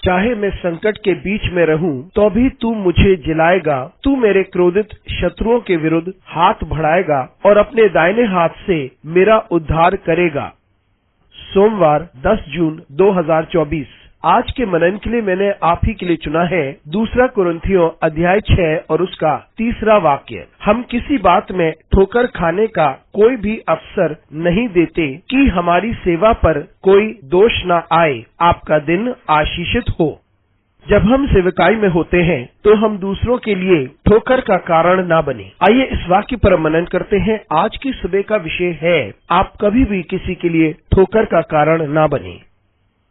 चाहे मैं संकट के बीच में रहूं तो भी तू मुझे जिलाएगा। तू मेरे क्रोधित शत्रुओं के विरुद्ध हाथ बढ़ाएगा और अपने दाहिने हाथ से मेरा उद्धार करेगा। सोमवार 10 जून 2024। आज के मनन के लिए मैंने आप ही के लिए चुना है 2 कुरिन्थियों अध्याय 6 और उसका 3 वाक्य। हम किसी बात में ठोकर खाने का कोई भी अवसर नहीं देते कि हमारी सेवा पर कोई दोष न आए। आपका दिन आशीषित हो। जब हम सेवकाई में होते हैं तो हम दूसरों के लिए ठोकर का कारण ना बने। आइए इस वाक्य पर मनन करते हैं। आज की सुबह का विषय है, आप कभी भी किसी के लिए ठोकर का कारण ना बने।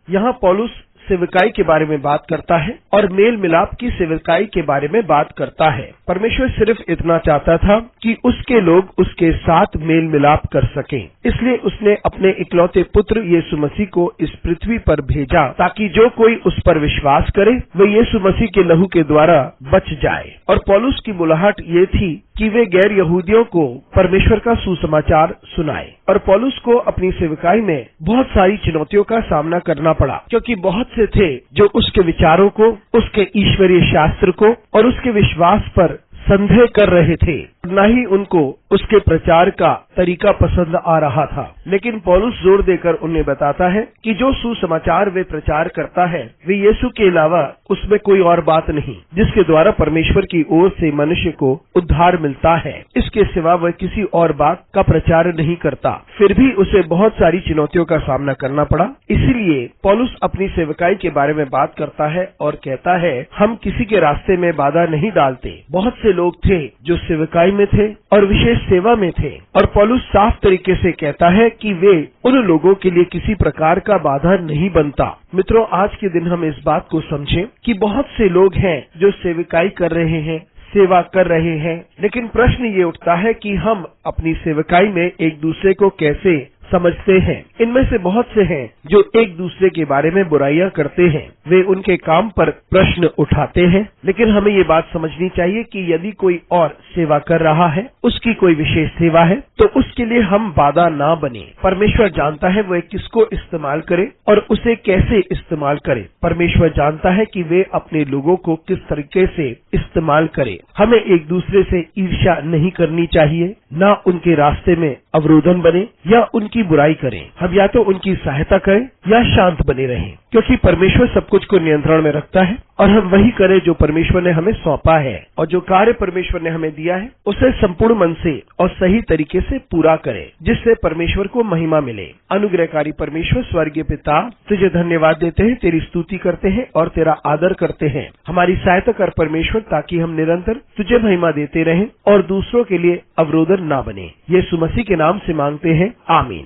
यहाँ पौलुस सेवकाई के बारे में बात करता है और मेल मिलाप की सेवकाई के बारे में बात करता है। परमेश्वर सिर्फ इतना चाहता था कि उसके लोग उसके साथ मेल मिलाप कर सकें। इसलिए उसने अपने इकलौते पुत्र यीशु मसीह को इस पृथ्वी पर भेजा ताकि जो कोई उस पर विश्वास करे वह यीशु मसीह के लहू के द्वारा बच जाए। और पौलुस की बुलाहट ये थी कि वे गैर यहूदियों को परमेश्वर का सुसमाचार सुनाए। और पौलुस को अपनी सेवकाई में बहुत सारी चुनौतियों का सामना करना पड़ा, क्योंकि बहुत से थे जो उसके विचारों को, उसके ईश्वरीय शास्त्र को और उसके विश्वास पर संदेह कर रहे थे। न ही उनको उसके प्रचार का तरीका पसंद आ रहा था। लेकिन पौलुस जोर देकर उन्हें बताता है कि जो सुसमाचार वे प्रचार करता है वे यीशु के अलावा उसमें कोई और बात नहीं, जिसके द्वारा परमेश्वर की ओर से मनुष्य को उद्धार मिलता है। इसके सिवा वह किसी और बात का प्रचार नहीं करता। फिर भी उसे बहुत सारी चुनौतियों का सामना करना पड़ा। इसीलिए पौलुस अपनी सेवकाई के बारे में बात करता है और कहता है, हम किसी के रास्ते में बाधा नहीं डालते। बहुत से लोग थे जो सेवकाई में थे और विशेष सेवा में थे, और पौलुस साफ तरीके से कहता है कि वे उन लोगों के लिए किसी प्रकार का बाधा नहीं बनता। मित्रों, आज के दिन हम इस बात को समझें कि बहुत से लोग हैं जो सेवकाई कर रहे हैं, सेवा कर रहे हैं, लेकिन प्रश्न ये उठता है कि हम अपनी सेवकाई में एक दूसरे को कैसे समझते हैं। इनमें से बहुत से हैं जो एक दूसरे के बारे में बुराइयां करते हैं। वे उनके काम पर प्रश्न उठाते हैं। लेकिन हमें ये बात समझनी चाहिए कि यदि कोई और सेवा कर रहा है, उसकी कोई विशेष सेवा है, तो उसके लिए हम बाधा ना बने। परमेश्वर जानता है वह किसको इस्तेमाल करे और उसे कैसे इस्तेमाल करे। परमेश्वर जानता है कि वे अपने लोगों को किस तरीके से इस्तेमाल करे। हमें एक दूसरे से ईर्ष्या नहीं करनी चाहिए, ना उनके रास्ते में अवरोधन बने या उनकी बुराई करें। हम या तो उनकी सहायता करें या शांत बने रहें, क्योंकि परमेश्वर सब कुछ को नियंत्रण में रखता है और हम वही करें जो परमेश्वर ने हमें सौंपा है। और जो कार्य परमेश्वर ने हमें दिया है उसे संपूर्ण मन से और सही तरीके से पूरा करें, जिससे परमेश्वर को महिमा मिले। अनुग्रहकारी परमेश्वर स्वर्गीय पिता, तुझे धन्यवाद देते हैं, तेरी स्तुति करते हैं और तेरा आदर करते हैं। हमारी सहायता कर परमेश्वर, ताकि हम निरंतर तुझे महिमा देते रहें और दूसरों के लिए अवरोधन ना बने। यीशु मसीह के नाम से मांगते हैं, आमीन।